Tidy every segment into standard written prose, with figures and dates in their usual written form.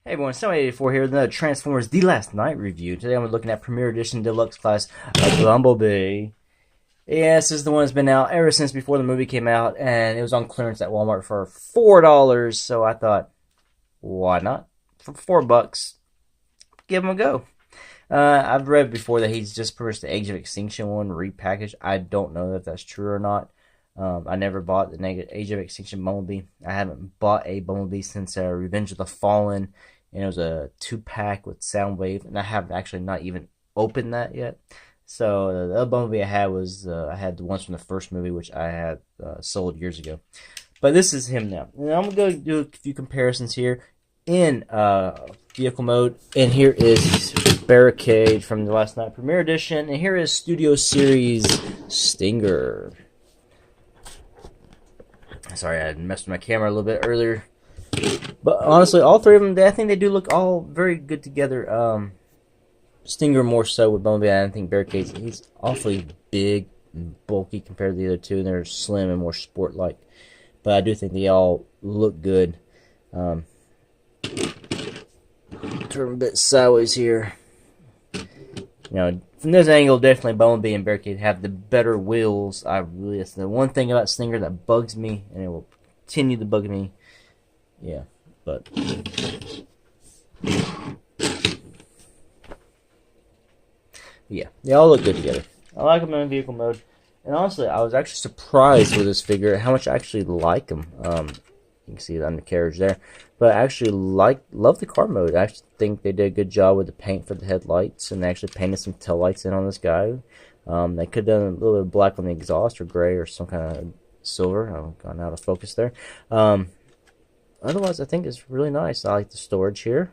Hey everyone, 84 here with another Transformers The Last Night review. Today I'm looking at Premier Edition Deluxe Class Bumblebee. Yes, this is the one that's been out ever since before the movie came out, and it was on clearance at Walmart for $4, so I thought, why not? For $4, give him a go. I've read before that he's just pretty much the Age of Extinction one repackaged. I don't know if that's true or not. I never bought the Age of Extinction Bumblebee. I haven't bought a Bumblebee since Revenge of the Fallen, and it was a 2-pack with Soundwave, and I have actually not even opened that yet. So the other Bumblebee I had was I had the ones from the first movie, which I had sold years ago. But this is him now. And I'm gonna do a few comparisons here in vehicle mode. And here is Barricade from the Last Night Premiere Edition, and here is Studio Series Stinger. Sorry, I messed with my camera a little bit earlier. But honestly, all three of them, I think they do look all very good together. Stinger more so with Bumblebee. I think Barricade, he's awfully big and bulky compared to the other two, and they're slim and more sport-like. But I do think they all look good. Turn a bit sideways here. You know, from this angle, definitely Bumblebee and Barricade have the better wheels. That's the one thing about Stinger that bugs me, and it will continue to bug me. Yeah, but yeah, they all look good together. I like them in vehicle mode, and honestly, I was actually surprised with this figure how much I actually like them. You can see the undercarriage there, but I actually love the car mode. I actually think they did a good job with the paint for the headlights, and they actually painted some taillights in on this guy. They could have done a little bit of black on the exhaust, or gray, or some kind of silver. I've gone out of focus there. Otherwise, I think it's really nice. I like the storage here.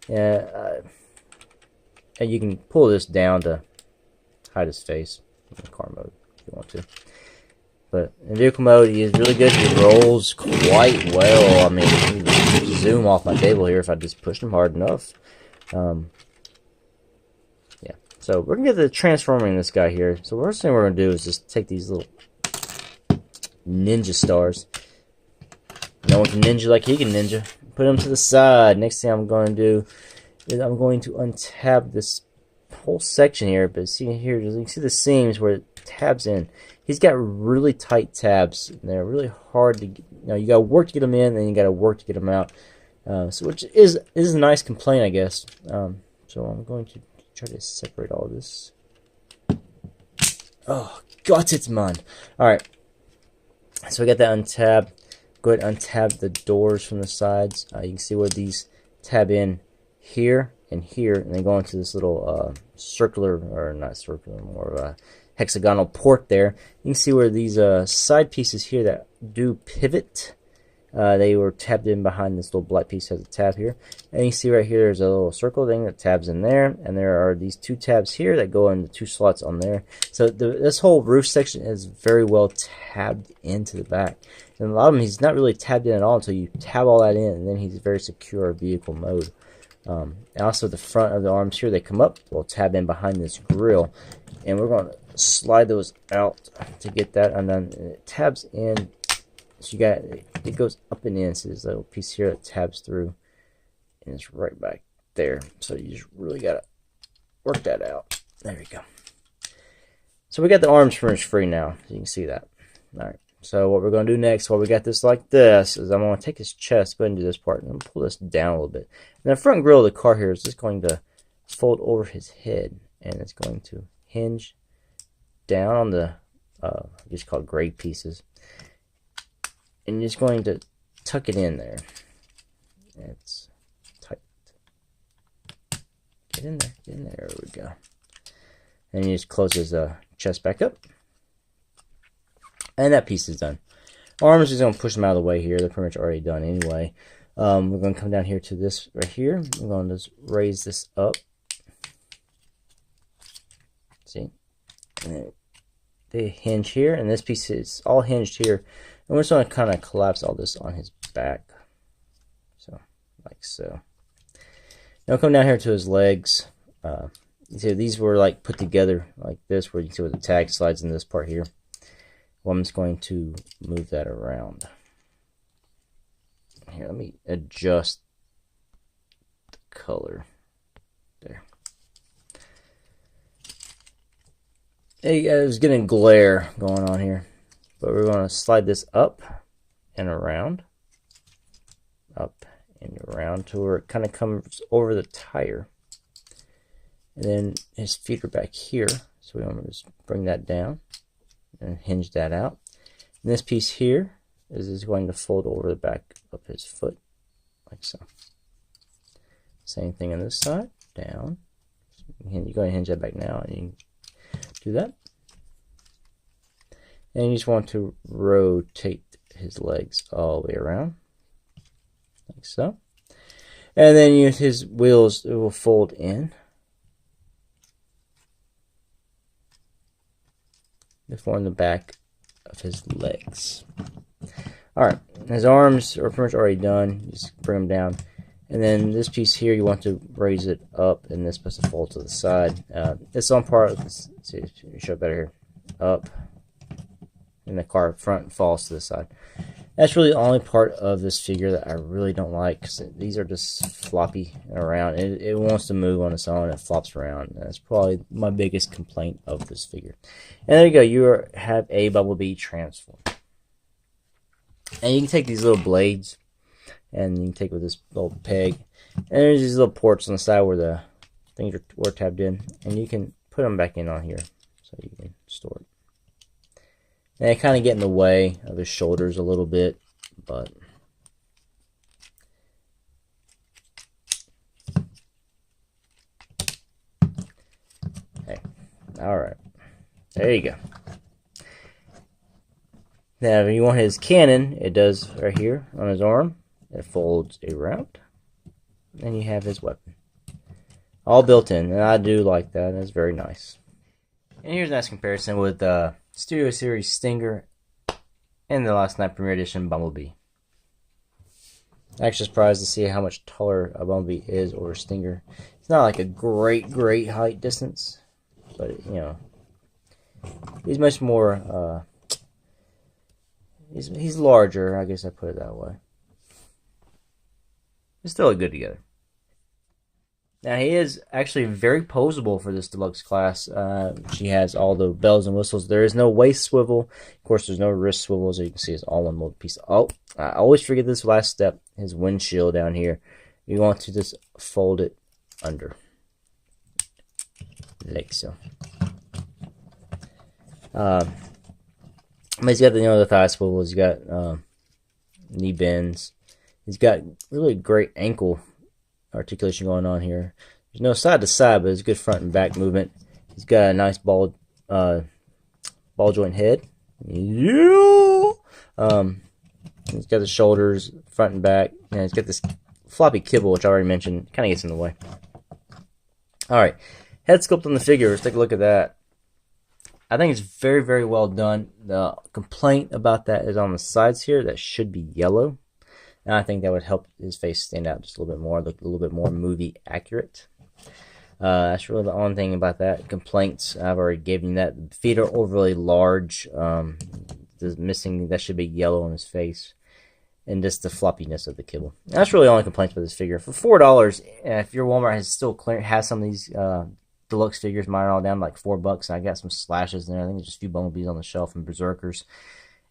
And you can pull this down to hide his face in the car mode if you want to. But in vehicle mode, he is really good. He rolls quite well. I mean, you zoom off my table here if I just pushed him hard enough. Yeah. So we're gonna get to transforming this guy here. So the first thing we're gonna do is just take these little ninja stars. No one can ninja like he can ninja. Put them to the side. Next thing I'm going to do is I'm going to untab this whole section here. But see here, you can see the seams where it tabs in. He's got really tight tabs. And they're really hard to get. You got to work to get them in, and you got to work to get them out. Which is a nice complaint, I guess. So I'm going to try to separate all this. Oh, got it, man. All right. So we got that untabbed. Go ahead and untab the doors from the sides. You can see where these tab in here and here, and they go into this little circular, or not circular, more of a hexagonal port there. You can see where these side pieces here that do pivot, they were tabbed in behind this little black piece has a tab here. And you see right here there's a little circle thing that tabs in there, and there are these two tabs here that go into two slots on there. So this whole roof section is very well tabbed into the back. And a lot of them, he's not really tabbed in at all until you tab all that in, and then he's very secure vehicle mode. And also the front of the arms here, they come up, will tab in behind this grill, and we're going to slide those out to get that undone. And it tabs in, so you got it goes up and in. So there's a little piece here that tabs through, and it's right back there. So you just really got to work that out. There we go. So we got the arms finished free now. So you can see that. All right. So what we're going to do next, while we got this like this, is I'm going to take his chest, go ahead and do this part, and pull this down a little bit. And the front grille of the car here is just going to fold over his head, and it's going to hinge down on the, just called gray pieces. And you're just going to tuck it in there. It's tight. Get in there, get in there, there we go. And you just close his chest back up. And that piece is done. Arms is going to push them out of the way here. They're pretty much already done anyway. We're going to come down here to this right here. We're going to just raise this up. See? And they hinge here. And this piece is all hinged here. And we're just going to kind of collapse all this on his back. So, like so. Now come down here to his legs. You see these were like put together like this, where you can see where the tag slides in this part here. Well, I'm just going to move that around. Here, let me adjust color. There. Hey, there's getting glare going on here. But we're going to slide this up and around. Up and around to where it kind of comes over the tire. And then his feet are back here. So we want to just bring that down and hinge that out. And this piece here is going to fold over the back of his foot, like so. Same thing on this side, down. You go ahead and hinge that back now, and you do that. And you just want to rotate his legs all the way around, like so. And then his wheels, it will fold in. To form the back of his legs. Alright, his arms are pretty much already done. Just bring them down. And then this piece here, you want to raise it up, and this is supposed to fold to the side. This on part, let's see if you show it better here. Up, and the car front falls to the side. That's really the only part of this figure that I really don't like, because these are just floppy around. It wants to move on its own, it flops around. That's probably my biggest complaint of this figure. And there you go, you have a Bumblebee transform. And you can take these little blades, and you can take with this little peg, and there's these little ports on the side where the things were tabbed in, and you can put them back in on here, so you can store it. And they kind of get in the way of his shoulders a little bit, but hey, all right, there you go. Now, if you want his cannon, it does right here on his arm. It folds around, and you have his weapon, all built in, and I do like that. That's very nice. And here's a nice comparison with Studio Series Stinger and the last night Premiere Edition Bumblebee. Actually surprised to see how much taller a Bumblebee is over Stinger. It's not like a great height distance, but you know, he's much more. He's larger, I guess I put it that way. They still look good together. Now, he is actually very posable for this deluxe class. She has all the bells and whistles. There is no waist swivel. Of course, there's no wrist swivel, as you can see, it's all one molded piece. Oh, I always forget this last step, his windshield down here. You want to just fold it under, like so. But he's got the thigh swivels. He's got knee bends. He's got really great ankle articulation going on here. There's no side to side, but it's good front and back movement. He's got a nice ball joint head. Yeah. He's got the shoulders front and back, and he's got this floppy kibble, which I already mentioned. Kind of gets in the way. All right, head sculpt on the figure. Let's take a look at that. I think it's very well done. The complaint about that is on the sides here. That should be yellow. And I think that would help his face stand out just a little bit more, look a little bit more movie accurate. That's really the only thing about that. Complaints, I've already given you that. The feet are overly large. Missing, that should be yellow on his face. And just the floppiness of the kibble. That's really the only complaints with this figure. For $4, if your Walmart has some of these deluxe figures, mine are all down to like $4, and I got some slashes in there. I think there's just a few Bumblebees on the shelf and Berserkers.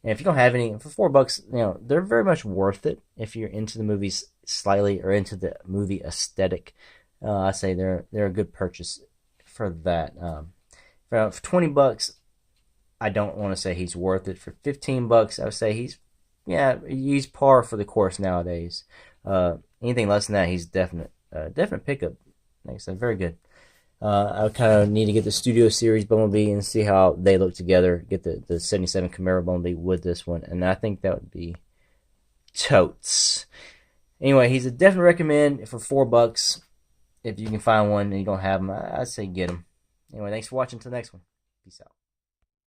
And if you don't have any, for $4, they're very much worth it if you're into the movies slightly or into the movie aesthetic. I say they're a good purchase for that. For $20, I don't want to say he's worth it. For $15, I would say he's par for the course nowadays. Anything less than that, he's definite pickup. Like I said, very good. I kind of need to get the Studio Series Bumblebee and see how they look together. Get the 77 Camaro Bumblebee with this one, and I think that would be totes. Anyway, he's a definite recommend for $4. If you can find one and you don't have them, I'd say get them. Anyway, thanks for watching. Until the next one. Peace out.